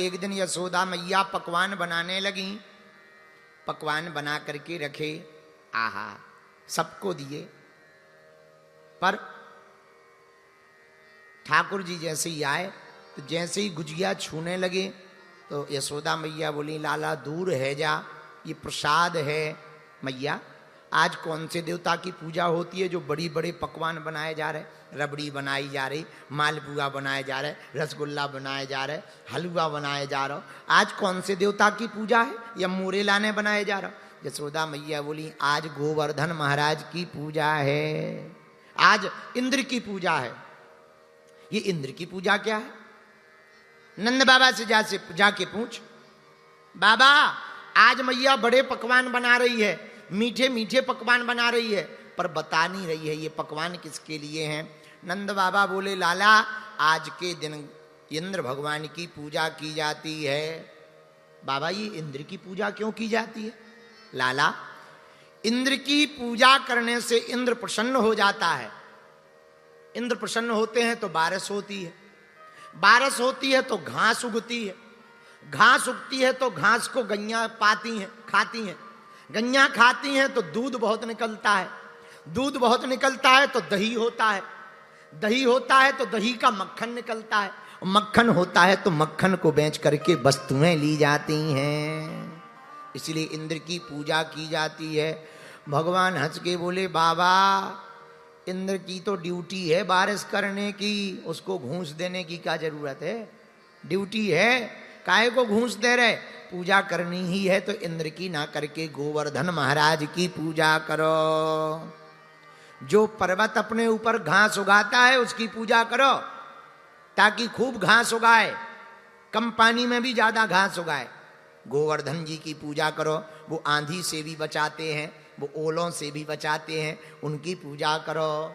एक दिन यशोदा मैया पकवान बनाने लगी। पकवान बना करके रखे, आहा सबको दिए, पर ठाकुर जी जैसे ही आए तो जैसे ही गुजिया छूने लगे तो यशोदा मैया बोली, लाला दूर है जा, ये प्रसाद है। मैया आज कौन से देवता की पूजा होती है जो बड़ी बड़े पकवान बनाए जा रहे, रबड़ी बनाई जा रही, मालपुआ बनाए जा रहे, रसगुल्ला बनाए जा रहे, हलवा बनाए जा रहा, आज कौन से देवता की पूजा है या मोरे लाने बनाए जा रहा। यशोदा मैया बोली, आज गोवर्धन महाराज की पूजा है, आज इंद्र की पूजा है। ये इंद्र की पूजा क्या है? नंद बाबा से जाके पूछ, बाबा आज मैया बड़े पकवान बना रही है, मीठे मीठे पकवान बना रही है, पर बता नहीं रही है ये पकवान किसके लिए हैं। नंद बाबा बोले, लाला आज के दिन इंद्र भगवान की पूजा की जाती है। बाबा ये इंद्र की पूजा क्यों की जाती है? लाला इंद्र की पूजा करने से इंद्र प्रसन्न हो जाता है। इंद्र प्रसन्न होते हैं तो बारिश होती है, बारिश होती है तो घास उगती है, घास उगती है तो घास को गैया पाती हैं, खाती हैं, गैया खाती हैं तो दूध बहुत निकलता है, दूध बहुत निकलता है तो दही होता है, दही होता है तो दही का मक्खन निकलता है, मक्खन होता है तो मक्खन को बेच करके वस्तुएं ली जाती हैं। इसलिए इंद्र की पूजा की जाती है। भगवान हंस के बोले, बाबा इंद्र की तो ड्यूटी है बारिश करने की, उसको घूस देने की क्या जरूरत है? ड्यूटी है, काहे को घूस दे रहे? पूजा करनी ही है तो इंद्र की ना करके गोवर्धन महाराज की पूजा करो। जो पर्वत अपने ऊपर घास उगाता है उसकी पूजा करो, ताकि खूब घास उगाए, कम पानी में भी ज्यादा घास उगाए। गोवर्धन जी की पूजा करो, वो आंधी से भी बचाते हैं, वो ओलों से भी बचाते हैं, उनकी पूजा करो।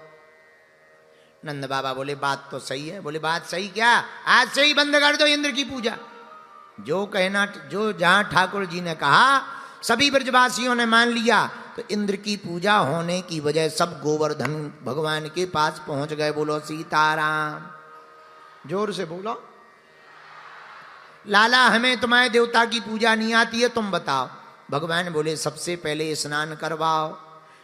नंद बाबा बोले, बात तो सही है। बोले, बात सही क्या? आज से ही बंद कर दो इंद्र की पूजा। जो कहना, जो जहां ठाकुर जी ने कहा सभी ब्रजवासियों ने मान लिया, तो इंद्र की पूजा होने की वजह सब गोवर्धन भगवान के पास पहुंच गए। बोलो सीताराम, जोर से बोलो। लाला हमें तुम्हारे देवता की पूजा नहीं आती है, तुम बताओ। भगवान बोले, सबसे पहले स्नान करवाओ।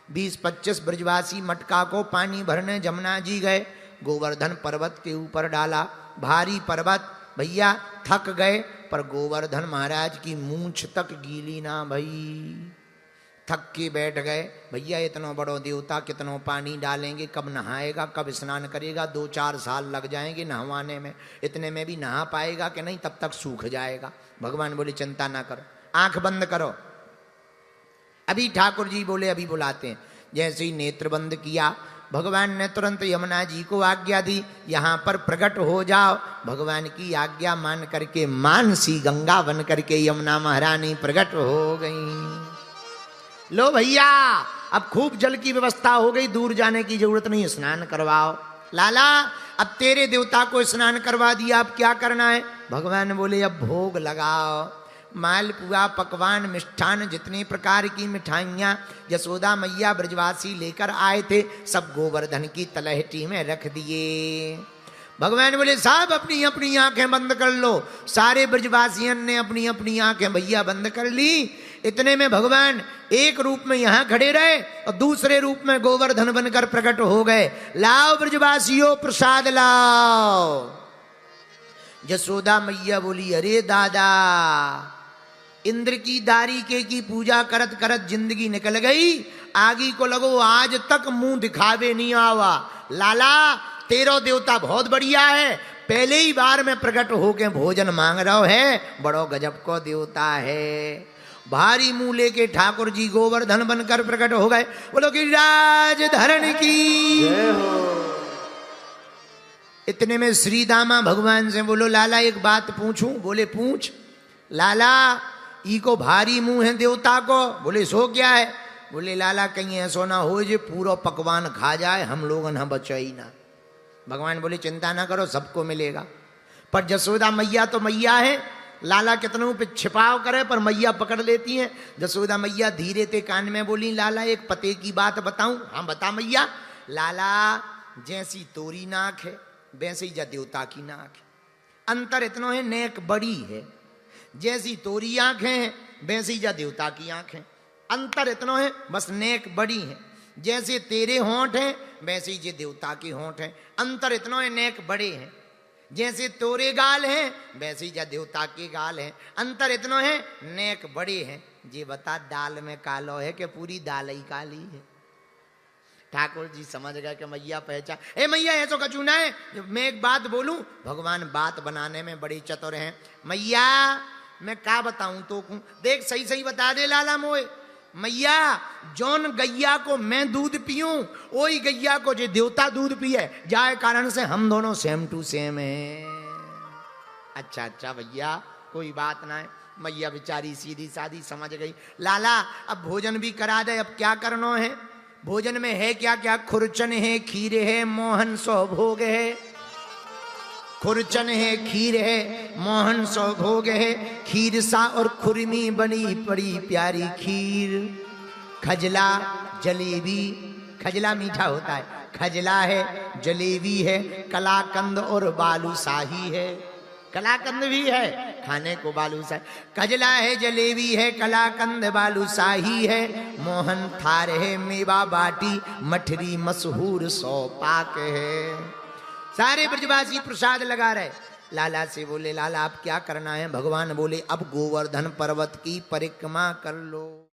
20-25 ब्रजवासी मटका को पानी भरने जमुना जी गए, गोवर्धन पर्वत के ऊपर डाला, भारी पर्वत, भैया थक गए, पर गोवर्धन महाराज की मूंछ तक गीली ना भई, थक के बैठ गए। भैया इतना बड़ो देवता कितनो पानी डालेंगे, कब नहाएगा, कब स्नान करेगा, 2-4 साल लग जाएंगे नहवाने में, इतने में भी नहा पाएगा कि नहीं, तब तक सूख जाएगा। भगवान बोले, चिंता ना करो, आंख बंद करो। अभी ठाकुर जी बोले, अभी बुलाते हैं। जैसे ही नेत्र बंद किया, भगवान ने तुरंत यमुना जी को आज्ञा दी, यहां पर प्रकट हो जाओ। भगवान की आज्ञा मान करके मानसी गंगा बन करके यमुना महारानी प्रकट हो गई। लो भैया अब खूब जल की व्यवस्था हो गई, दूर जाने की जरूरत नहीं, स्नान करवाओ। लाला अब तेरे देवता को स्नान करवा दिया, अब क्या करना है? भगवान बोले, अब भोग लगाओ। मालपुआ, पकवान, मिष्ठान, जितने प्रकार की मिठाइयाँ यशोदा मैया ब्रजवासी लेकर आए थे, सब गोवर्धन की तलहटी में रख दिए। भगवान बोले, सब अपनी अपनी आंखें बंद कर लो। सारे ब्रजवासियों ने अपनी अपनी आंखें भैया बंद कर ली। इतने में भगवान एक रूप में यहां खड़े रहे और दूसरे रूप में गोवर्धन बनकर प्रकट हो गए। लाओ ब्रजवासियों प्रसाद लाओ। यशोदा मैया बोली, अरे दादा, इंद्र की दारिके की पूजा करत करत जिंदगी निकल गई, आगे को लगो आज तक मुंह दिखावे नहीं आवा। लाला तेरो देवता बहुत बढ़िया है, पहले ही बार में प्रकट होके भोजन मांग रहा है, बड़ो गजब को देवता है। भारी मुंह लेके ठाकुर जी गोवर्धन बनकर प्रकट हो गए। बोलो गिरिराज धरण की जय हो। इतने में श्री दामा भगवान से बोलो, लाला एक बात पूछूं? बोले पूछ। लाला ई को भारी मुंह है देवता को। बोले सो क्या है? बोले लाला कहीं ऐसा ना हो जे पूरा पकवान खा जाए, हम लोग ना बचाई ना। भगवान बोले चिंता ना करो, सबको मिलेगा। पर जसोदा मैया तो मैया है, लाला कितनों पे छिपाव करे पर मैया पकड़ लेती हैं। जसोदा मैया धीरे ते कान में बोली, लाला एक पते की बात बताऊं? हाँ बता मैया। लाला जैसी तोरी नाक है वैसे ही जा देवता की नाक है, अंतर इतना है, नेक बड़ी है जैसी तोरी आंखें वैसी जा देवता की आंखें, अंतर इतना है बस नेक बड़ी है। जैसे तेरे होंठ हैं वैसे जे देवता के होंठ हैं, अंतर इतना है नेक बड़े हैं। जैसे तोरे गाल हैं वैसे जा देवता के गाल हैं, अंतर इतना है नेक बड़े हैं। जे बता दाल में कालो है कि पूरी दाल ही काली है। ठाकुर जी समझ गए कि मैया पहचान, ए मैया ऐसा कचू ना है। मैं एक बात बोलूं, भगवान बात बनाने में बड़ी चतुर हैं। मैया मैं क्या बताऊं तो देख सही सही बता दे लाला मोए। मैया जौन गैया को मैं दूध पीऊं वही गैया को जो देवता दूध पिए, जाए कारण से हम दोनों सेम टू सेम हैं। अच्छा अच्छा भैया कोई बात ना है। मैया बेचारी सीधी सादी समझ गई। लाला अब भोजन भी करा दे, अब क्या करना है। भोजन में है क्या क्या, खुरचन है, खीर है, मोहन सौ भोग है। खुरचन है, खीर है, मोहन सौ भोग है। खीर सा और खुरमी बनी बड़ी प्यारी खीर। खजला जलेबी, खजला मीठा होता है, खजला है, जलेबी है, कलाकंद और बालूशाही है। कलाकंद भी है खाने को, बालूशाही। खजला है, जलेबी है, कलाकंद बालूशाही है। मोहन थार है, मेवा बाटी, मठरी मशहूर सौ पाक है। सारे ब्रजवासी प्रसाद लगा रहे। लाला से बोले लाला आप क्या करना है। भगवान बोले अब गोवर्धन पर्वत की परिक्रमा कर लो।